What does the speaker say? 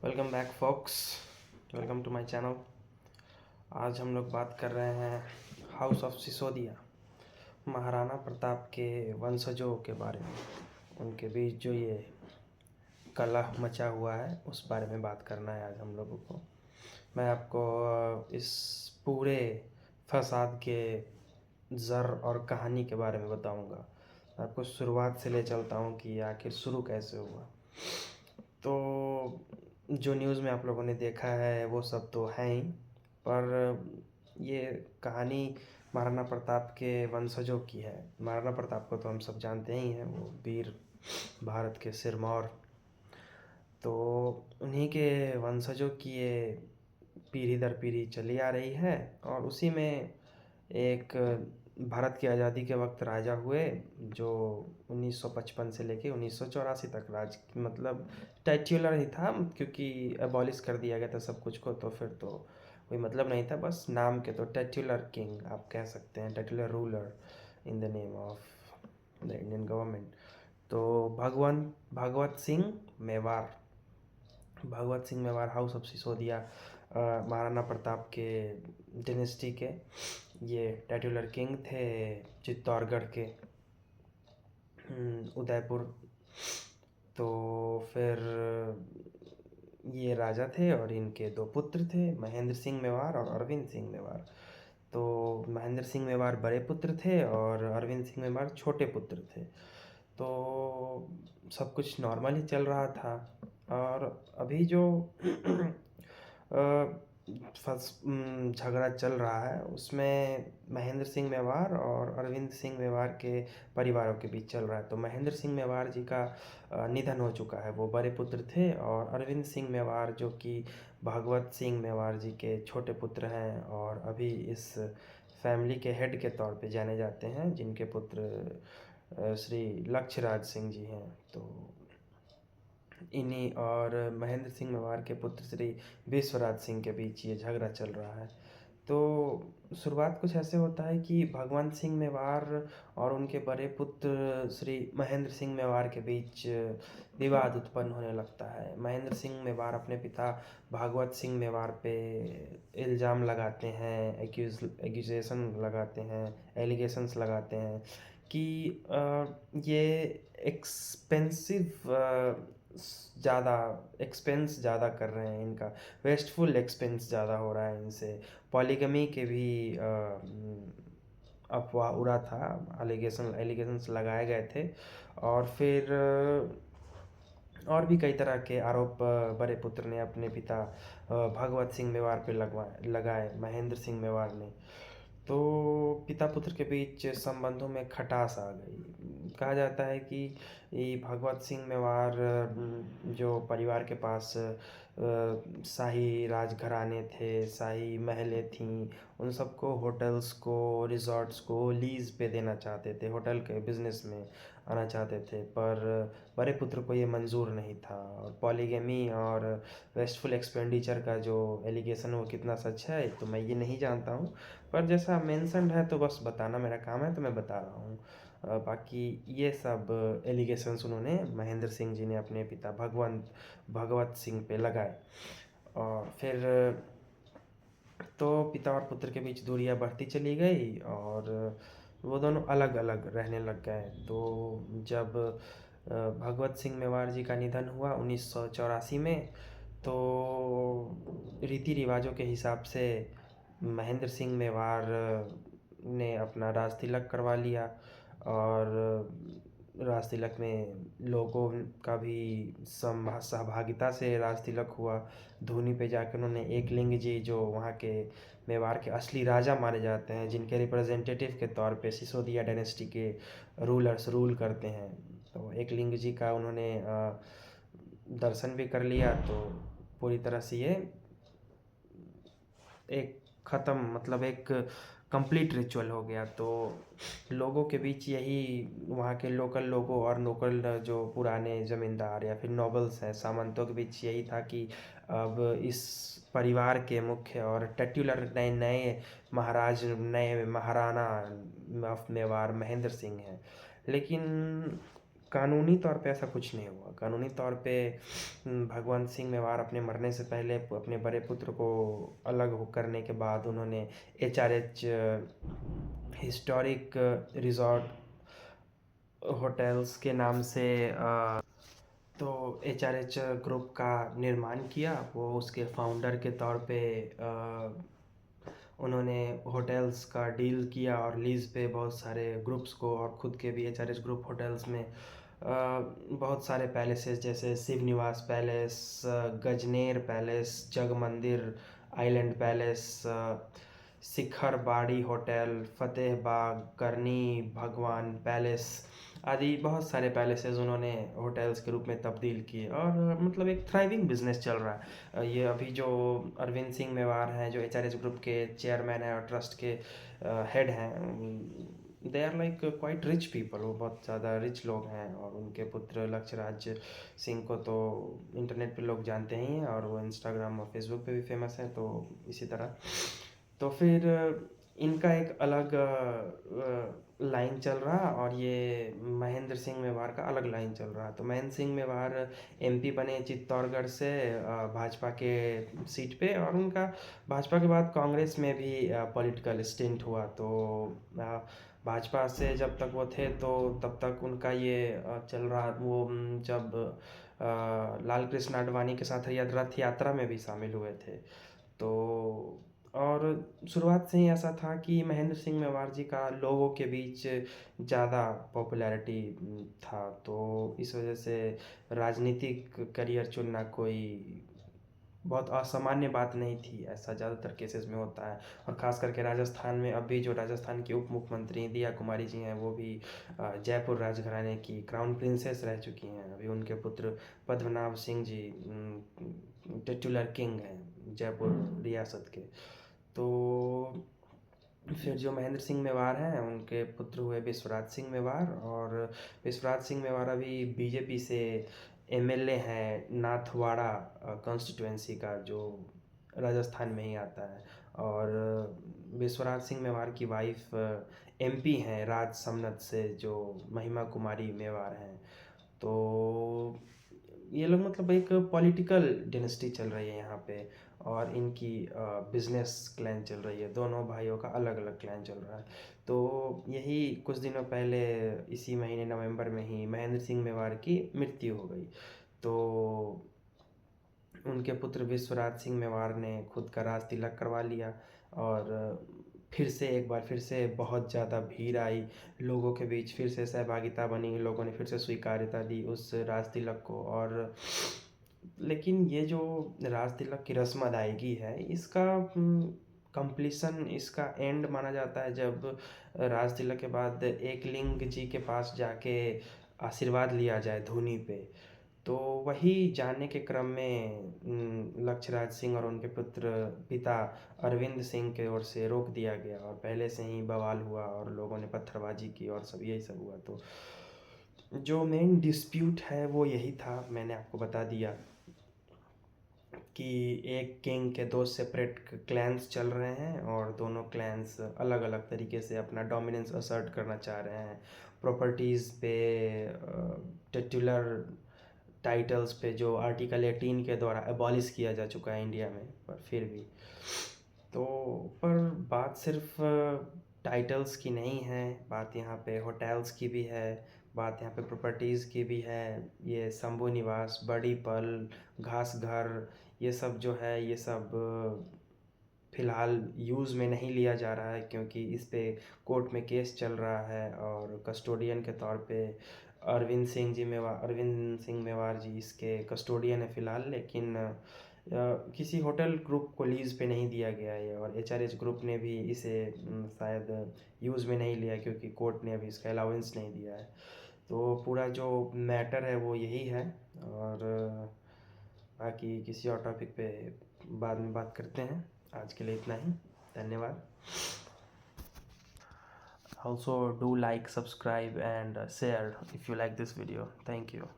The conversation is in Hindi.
Welcome back folks. Welcome to my channel. आज हम लोग बात कर रहे हैं हाउस ऑफ सिसोदिया, महाराणा प्रताप के वंशजों के बारे में। उनके बीच जो ये कलह मचा हुआ है उस बारे में बात करना है आज हम लोगों को। मैं आपको इस पूरे फसाद के जर और कहानी के बारे में बताऊंगा। आपको शुरुआत से ले चलता हूँ कि आखिर शुरू कैसे हुआ। तो जो न्यूज़ में आप लोगों ने देखा है वो सब तो है ही, पर ये कहानी महाराणा प्रताप के वंशजों की है। महाराणा प्रताप को तो हम सब जानते ही हैं, वो वीर भारत के सिरमौर। तो उन्हीं के वंशजों की ये पीढ़ी दर पीढ़ी चली आ रही है। और उसी में एक भारत की आज़ादी के वक्त राजा हुए जो 1955 से लेके 1984 तक राज, मतलब टाइट्युलर ही था, क्योंकि एबॉलिश कर दिया गया था सब कुछ को, तो फिर तो कोई मतलब नहीं था, बस नाम के। तो टाइट्युलर किंग आप कह सकते हैं, titular ruler in the name of the Indian government. तो भगवत सिंह मेवार हाउस ऑफ सिसोदिया महाराणा प्रताप के डिनेस्टी के ये टाइटुलर किंग थे, चित्तौड़गढ़ के, उदयपुर। तो फिर ये राजा थे और इनके दो पुत्र थे, महेंद्र सिंह मेवार और अरविंद सिंह मेवार। तो महेंद्र सिंह मेवार बड़े पुत्र थे और अरविंद सिंह मेवार छोटे पुत्र थे। तो सब कुछ नॉर्मल ही चल रहा था। और अभी जो झगड़ा चल रहा है उसमें महेंद्र सिंह मेवार और अरविंद सिंह मेवार के परिवारों के बीच चल रहा है। तो महेंद्र सिंह मेवार जी का निधन हो चुका है, वो बड़े पुत्र थे। और अरविंद सिंह मेवार जो कि भागवत सिंह मेवार जी के छोटे पुत्र हैं और अभी इस फैमिली के हेड के तौर पे जाने जाते हैं, जिनके पुत्र श्री लक्ष्यराज सिंह जी हैं। तो इन्हीं और महेंद्र सिंह मेवार के पुत्र श्री विश्वराज सिंह के बीच ये झगड़ा चल रहा है। तो शुरुआत कुछ ऐसे होता है कि भगवंत सिंह मेवार और उनके बड़े पुत्र श्री महेंद्र सिंह मेवार के बीच विवाद उत्पन्न होने लगता है। महेंद्र सिंह मेवार अपने पिता भागवत सिंह मेवार पे इल्ज़ाम लगाते हैं, एक्यूजेशन लगाते हैं, एलिगेशंस लगाते हैं कि ये एक्सपेंसिव ज़्यादा एक्सपेंस ज़्यादा कर रहे हैं, इनका वेस्टफुल एक्सपेंस ज़्यादा हो रहा है इनसे। पॉलीगमी के भी अफवाह उड़ा था, एलिगेशंस लगाए गए थे। और फिर और भी कई तरह के आरोप बड़े पुत्र ने अपने पिता भगवत सिंह मेवार पे लगाए, महेंद्र सिंह मेवार ने। तो पिता पुत्र के बीच संबंधों में खटास आ गई। कहा जाता है कि ये भगवत सिंह मेवार जो परिवार के पास शाही राजघराने थे, शाही महलें थीं, उन सबको, होटल्स को, रिजॉर्ट्स को लीज़ पे देना चाहते थे, होटल के बिजनेस में आना चाहते थे। पर बड़े पुत्र को ये मंजूर नहीं था। और पॉलीगमी और वेस्टफुल एक्सपेंडिचर का जो एलिगेशन है वो कितना सच है तो मैं ये नहीं जानता हूँ, पर जैसा मेंशन्ड है तो बस बताना मेरा काम है, तो मैं बता रहा हूँ। बाकी ये सब एलिगेशंस उन्होंने, महेंद्र सिंह जी ने अपने पिता भगवत सिंह पे लगाए। और फिर तो पिता और पुत्र के बीच दूरियां बढ़ती चली गई और वो दोनों अलग अलग रहने लग गए। तो जब भगवत सिंह मेवार जी का निधन हुआ 1984 में, तो रीति रिवाजों के हिसाब से महेंद्र सिंह मेवार ने अपना राज तिलक करवा लिया। और राज तिलक में लोगों का भी सहभागिता से राज तिलक हुआ। धूनी पे जाकर उन्होंने एकलिंग जी, जो वहाँ के मेवाड़ के असली राजा माने जाते हैं, जिनके रिप्रेजेंटेटिव के तौर पे सिसोदिया डायनेस्टी के रूलर्स रूल करते हैं, तो एकलिंग जी का उन्होंने दर्शन भी कर लिया। तो पूरी तरह से ये एक ख़त्म, मतलब एक कंप्लीट रिचुअल हो गया। तो लोगों के बीच यही, वहाँ के लोकल लोगों और लोकल जो पुराने ज़मींदार या फिर नोबल्स हैं, सामंतों के बीच यही था कि अब इस परिवार के मुख्य और टाइटुलर नए नए महाराज, नए महाराणा ऑफ मेवाड़ महेंद्र सिंह हैं। लेकिन कानूनी तौर पे ऐसा कुछ नहीं हुआ। कानूनी तौर पे भगवंत सिंह मेवार अपने मरने से पहले अपने बड़े पुत्र को अलग हो करने के बाद उन्होंने एचआरएच हिस्टोरिक रिज़ॉर्ट होटल्स के नाम से तो एचआरएच ग्रुप का निर्माण किया। वो उसके फाउंडर के तौर पे उन्होंने होटल्स का डील किया और लीज़ पे बहुत सारे ग्रुप्स को और ख़ुद के भी एचआरएच ग्रुप होटल्स में बहुत सारे पैलेसेस जैसे शिव निवास पैलेस, गजनेर पैलेस, जग मंदिर, आइलैंड पैलेस, शिखर बाड़ी होटल, फतेह बाग, करनी भगवान पैलेस आदि बहुत सारे पैलेसेस उन्होंने होटल्स के रूप में तब्दील किए और मतलब एक थ्राइविंग बिजनेस चल रहा है। ये अभी जो अरविंद सिंह मेवार हैं जो एचआरएच ग्रुप के चेयरमैन हैं और ट्रस्ट के हेड हैं, they are like quite rich people. वो बहुत ज़्यादा रिच लोग हैं और उनके पुत्र लक्ष्यराज सिंह को तो इंटरनेट पे लोग जानते ही हैं और वो इंस्टाग्राम और फेसबुक पे भी फेमस है। तो इसी तरह तो फिर इनका एक अलग लाइन चल रहा और ये महेंद्र सिंह मेवार का अलग लाइन चल रहा। तो महेंद्र सिंह मेवार एमपी बने चित्तौड़गढ़ से भाजपा के सीट पे और उनका भाजपा के बाद कांग्रेस में भी पॉलिटिकल स्टिंट हुआ। तो भाजपा से जब तक वो थे तो तब तक उनका ये चल रहा। वो जब लाल कृष्ण आडवाणी के साथ रथ यात्रा में भी शामिल हुए थे। तो और शुरुआत से ही ऐसा था कि महेंद्र सिंह मेवार जी का लोगों के बीच ज़्यादा पॉपुलैरिटी था। तो इस वजह से राजनीतिक करियर चुनना कोई बहुत असामान्य बात नहीं थी। ऐसा ज़्यादातर केसेस में होता है और ख़ास करके राजस्थान में अभी जो राजस्थान की उप मुख्यमंत्री दिया कुमारी जी हैं वो भी जयपुर राजघराने की क्राउन प्रिंसेस रह चुकी हैं। अभी उनके पुत्र पद्मनाभ सिंह जी टिटुलर किंग हैं जयपुर रियासत के। तो फिर जो महेंद्र सिंह मेवार हैं उनके पुत्र हुए विश्वराज सिंह मेवार और विश्वराज सिंह मेवार अभी बीजेपी से एमएलए हैं नाथवाड़ा कॉन्स्टिट्यूएंसी का जो राजस्थान में ही आता है। और विश्वराज सिंह मेवार की वाइफ एमपी हैं राजसमंद से जो महिमा कुमारी मेवार हैं। तो ये लोग मतलब एक पॉलिटिकल डिनेस्टी चल रही है यहाँ पे और इनकी बिजनेस क्लैन चल रही है। दोनों भाइयों का अलग अलग क्लैन चल रहा है। तो यही कुछ दिनों पहले इसी महीने नवंबर में ही महेंद्र सिंह मेवार की मृत्यु हो गई। तो उनके पुत्र विश्वराज सिंह मेवार ने खुद का राज तिलक करवा लिया और एक बार फिर से बहुत ज़्यादा भीड़ आई लोगों के बीच, फिर से सहभागिता बनी, लोगों ने फिर से स्वीकार्यता दी उस राज तिलक को। और लेकिन ये जो राज तिलक की रस्म अदायगी है इसका कंप्लीसन, इसका एंड माना जाता है जब राज तिलक के बाद एकलिंग जी के पास जाके आशीर्वाद लिया जाए धूनी पे। तो वही जाने के क्रम में लक्ष्यराज सिंह और उनके पुत्र पिता अरविंद सिंह की ओर से रोक दिया गया और पहले से ही बवाल हुआ और लोगों ने पत्थरबाजी की और सब यही सब हुआ। तो जो मेन डिस्प्यूट है वो यही था, मैंने आपको बता दिया कि एक किंग के दो सेपरेट क्लैंस चल रहे हैं और दोनों क्लैंस अलग अलग तरीके से अपना डोमिनेंस असर्ट करना चाह रहे हैं। प्रॉपर्टीज़ पे टिटुलर टाइटल्स पे जो आर्टिकल 18 के द्वारा एबॉलिश किया जा चुका है इंडिया में, पर फिर भी तो पर बात सिर्फ टाइटल्स की नहीं है, बात यहाँ पे होटल्स की भी है, बात यहाँ पे प्रॉपर्टीज़ की भी है। ये शंभू निवास, बड़ी पल, घास घर, ये सब जो है ये सब फ़िलहाल यूज़ में नहीं लिया जा रहा है क्योंकि इस पे कोर्ट में केस चल रहा है और कस्टोडियन के तौर पे अरविंद सिंह मेवार जी इसके कस्टोडियन है फ़िलहाल। लेकिन किसी होटल ग्रुप को लीज़ पे नहीं दिया गया है और एचआरएच ग्रुप ने भी इसे शायद यूज़ में नहीं लिया क्योंकि कोर्ट ने अभी इसका अलाउंस नहीं दिया है। तो पूरा जो मैटर है वो यही है और बाकी किसी और टॉपिक पे बाद में बात करते हैं। आज के लिए इतना ही, धन्यवाद। Also do like, subscribe and share if you like this video. Thank you.